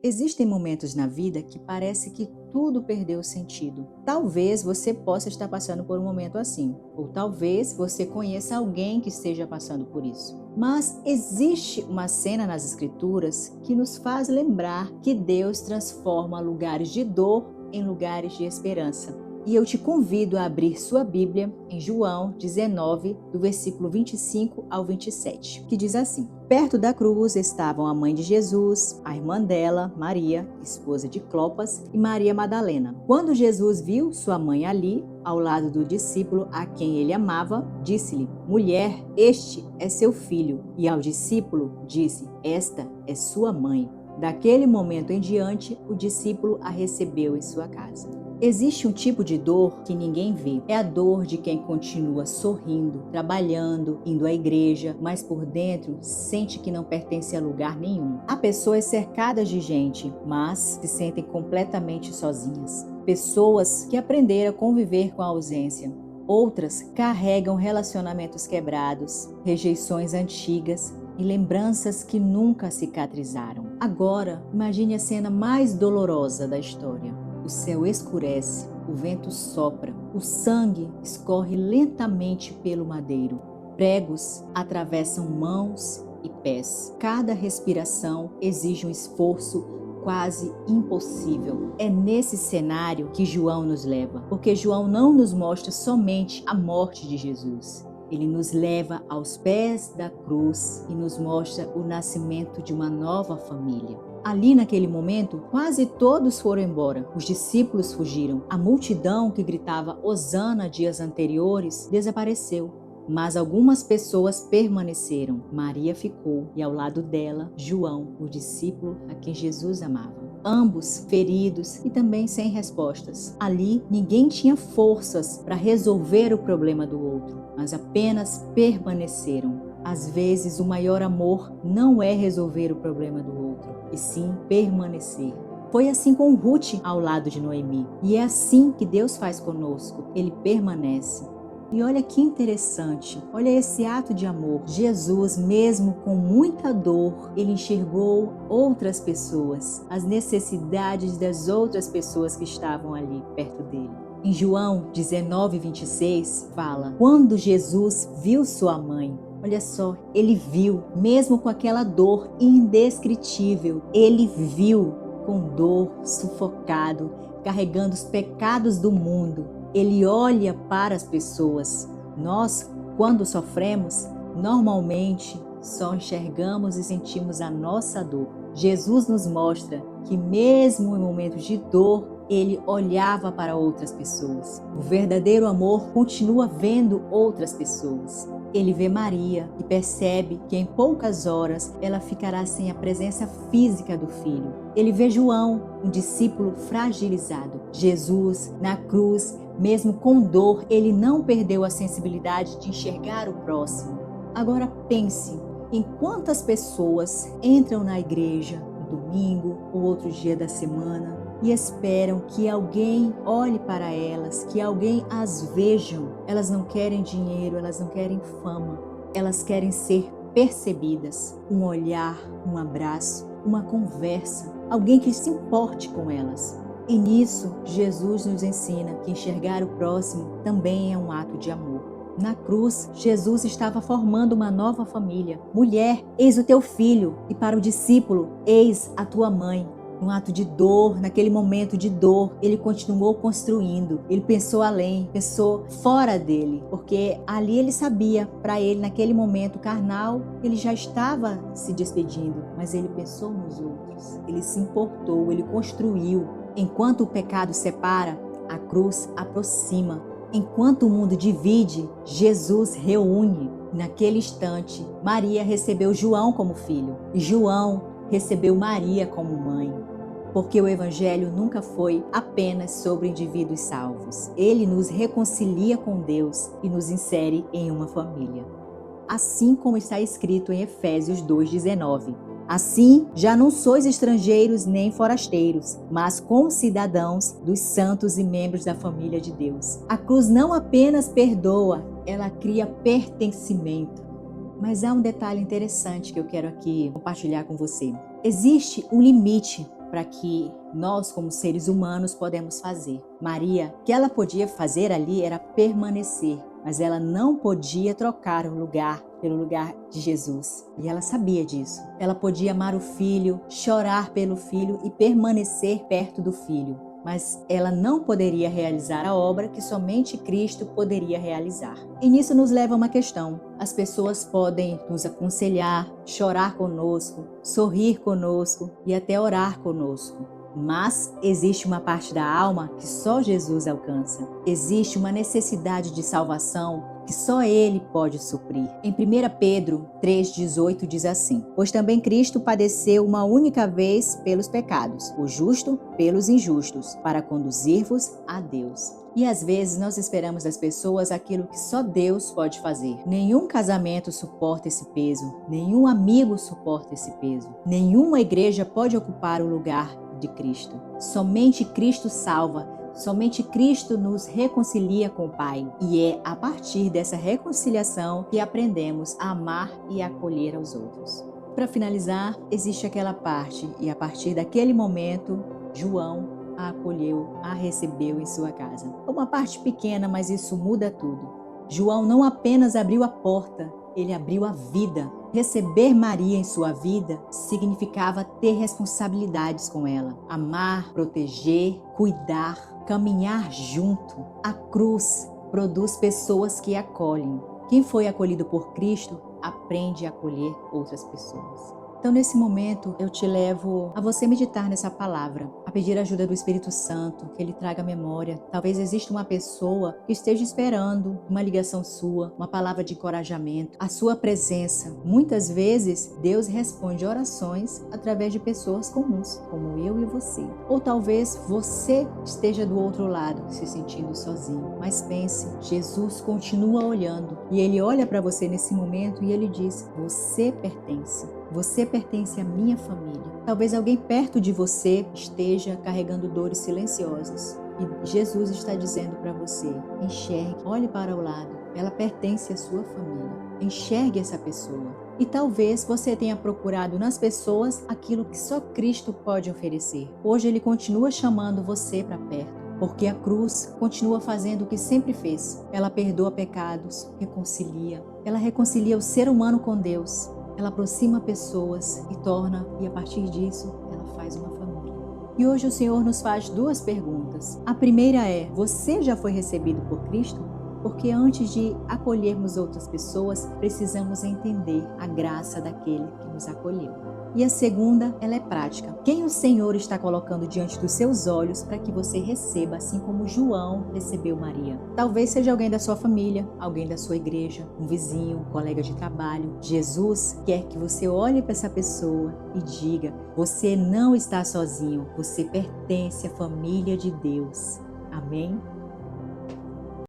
Existem momentos na vida que parece que tudo perdeu sentido. Talvez você possa estar passando por um momento assim, ou talvez você conheça alguém que esteja passando por isso. Mas existe uma cena nas Escrituras que nos faz lembrar que Deus transforma lugares de dor em lugares de esperança. E eu te convido a abrir sua Bíblia em João 19, do versículo 25 ao 27, que diz assim: Perto da cruz estavam a mãe de Jesus, a irmã dela, Maria, esposa de Clopas, e Maria Madalena. Quando Jesus viu sua mãe ali, ao lado do discípulo a quem ele amava, disse-lhe: Mulher, este é seu filho. E ao discípulo disse: Esta é sua mãe. Daquele momento em diante, o discípulo a recebeu em sua casa. Existe um tipo de dor que ninguém vê. É a dor de quem continua sorrindo, trabalhando, indo à igreja, mas por dentro sente que não pertence a lugar nenhum. Há pessoas cercadas de gente, mas se sentem completamente sozinhas. Pessoas que aprenderam a conviver com a ausência. Outras carregam relacionamentos quebrados, rejeições antigas e lembranças que nunca cicatrizaram. Agora, imagine a cena mais dolorosa da história. O céu escurece, o vento sopra, o sangue escorre lentamente pelo madeiro. Pregos atravessam mãos e pés. Cada respiração exige um esforço quase impossível. É nesse cenário que João nos leva, porque João não nos mostra somente a morte de Jesus. Ele nos leva aos pés da cruz e nos mostra o nascimento de uma nova família. Ali naquele momento, quase todos foram embora. Os discípulos fugiram. A multidão que gritava Hosana dias anteriores desapareceu. Mas algumas pessoas permaneceram. Maria ficou e ao lado dela, João, o discípulo a quem Jesus amava. Ambos feridos e também sem respostas. Ali, ninguém tinha forças para resolver o problema do outro, mas apenas permaneceram. Às vezes, o maior amor não é resolver o problema do outro, e sim permanecer. Foi assim com Ruth ao lado de Noemi. E é assim que Deus faz conosco. Ele permanece. E olha que interessante, olha esse ato de amor. Jesus, mesmo com muita dor, ele enxergou outras pessoas, as necessidades das outras pessoas que estavam ali perto dele. Em João 19:26 fala: Quando Jesus viu sua mãe, olha só, ele viu, mesmo com aquela dor indescritível, ele viu com dor, sufocado, carregando os pecados do mundo. Ele olha para as pessoas. Nós, quando sofremos, normalmente só enxergamos e sentimos a nossa dor. Jesus nos mostra que mesmo em momentos de dor, ele olhava para outras pessoas. O verdadeiro amor continua vendo outras pessoas. Ele vê Maria e percebe que em poucas horas ela ficará sem a presença física do filho. Ele vê João, um discípulo fragilizado. Jesus, na cruz, mesmo com dor, ele não perdeu a sensibilidade de enxergar o próximo. Agora pense em quantas pessoas entram na igreja no domingo ou outro dia da semana e esperam que alguém olhe para elas, que alguém as vejam. Elas não querem dinheiro, elas não querem fama, elas querem ser percebidas. Um olhar, um abraço, uma conversa, alguém que se importe com elas. E nisso, Jesus nos ensina que enxergar o próximo também é um ato de amor. Na cruz, Jesus estava formando uma nova família. Mulher, eis o teu filho. E para o discípulo, eis a tua mãe. Um ato de dor, naquele momento de dor, ele continuou construindo. Ele pensou além, pensou fora dele, porque ali ele sabia, para ele naquele momento carnal, ele já estava se despedindo, mas ele pensou nos outros. Ele se importou, ele construiu. Enquanto o pecado separa, a cruz aproxima. Enquanto o mundo divide, Jesus reúne. Naquele instante, Maria recebeu João como filho e João recebeu Maria como mãe. Porque o Evangelho nunca foi apenas sobre indivíduos salvos. Ele nos reconcilia com Deus e nos insere em uma família. Assim como está escrito em Efésios 2:19. Assim, já não sois estrangeiros nem forasteiros, mas concidadãos dos santos e membros da família de Deus. A cruz não apenas perdoa, ela cria pertencimento. Mas há um detalhe interessante que eu quero aqui compartilhar com você. Existe um limite para que nós, como seres humanos, podemos fazer. Maria, o que ela podia fazer ali era permanecer, mas ela não podia trocar o lugar pelo lugar de Jesus. E ela sabia disso. Ela podia amar o filho, chorar pelo filho e permanecer perto do filho. Mas ela não poderia realizar a obra que somente Cristo poderia realizar. E nisso nos leva a uma questão. As pessoas podem nos aconselhar, chorar conosco, sorrir conosco e até orar conosco. Mas existe uma parte da alma que só Jesus alcança. Existe uma necessidade de salvação que só Ele pode suprir. Em 1 Pedro 3,18 diz assim: Pois também Cristo padeceu uma única vez pelos pecados, o justo pelos injustos, para conduzir-vos a Deus. E às vezes nós esperamos das pessoas aquilo que só Deus pode fazer. Nenhum casamento suporta esse peso, nenhum amigo suporta esse peso, nenhuma igreja pode ocupar o lugar de Cristo. Somente Cristo salva, somente Cristo nos reconcilia com o Pai. E é a partir dessa reconciliação que aprendemos a amar e acolher aos outros. Para finalizar, existe aquela parte, e a partir daquele momento, João a acolheu, a recebeu em sua casa. Uma parte pequena, mas isso muda tudo. João não apenas abriu a porta, ele abriu a vida. Receber Maria em sua vida significava ter responsabilidades com ela. Amar, proteger, cuidar, caminhar junto. A cruz produz pessoas que acolhem. Quem foi acolhido por Cristo aprende a acolher outras pessoas. Então, nesse momento, eu te levo a você meditar nessa palavra, a pedir a ajuda do Espírito Santo, que Ele traga memória. Talvez exista uma pessoa que esteja esperando uma ligação sua, uma palavra de encorajamento, a sua presença. Muitas vezes, Deus responde orações através de pessoas comuns, como eu e você. Ou talvez você esteja do outro lado, se sentindo sozinho. Mas pense, Jesus continua olhando e Ele olha para você nesse momento e Ele diz: você pertence. Você pertence à minha família. Talvez alguém perto de você esteja carregando dores silenciosas. E Jesus está dizendo para você: enxergue, olhe para o lado. Ela pertence à sua família. Enxergue essa pessoa. E talvez você tenha procurado nas pessoas aquilo que só Cristo pode oferecer. Hoje Ele continua chamando você para perto, porque a cruz continua fazendo o que sempre fez. Ela perdoa pecados, reconcilia. Ela reconcilia o ser humano com Deus. Ela aproxima pessoas e a partir disso, ela faz uma família. E hoje o Senhor nos faz duas perguntas. A primeira é: você já foi recebido por Cristo? Porque antes de acolhermos outras pessoas, precisamos entender a graça daquele que nos acolheu. E a segunda, ela é prática. Quem o Senhor está colocando diante dos seus olhos para que você receba, assim como João recebeu Maria? Talvez seja alguém da sua família, alguém da sua igreja, um vizinho, um colega de trabalho. Jesus quer que você olhe para essa pessoa e diga: você não está sozinho, você pertence à família de Deus. Amém?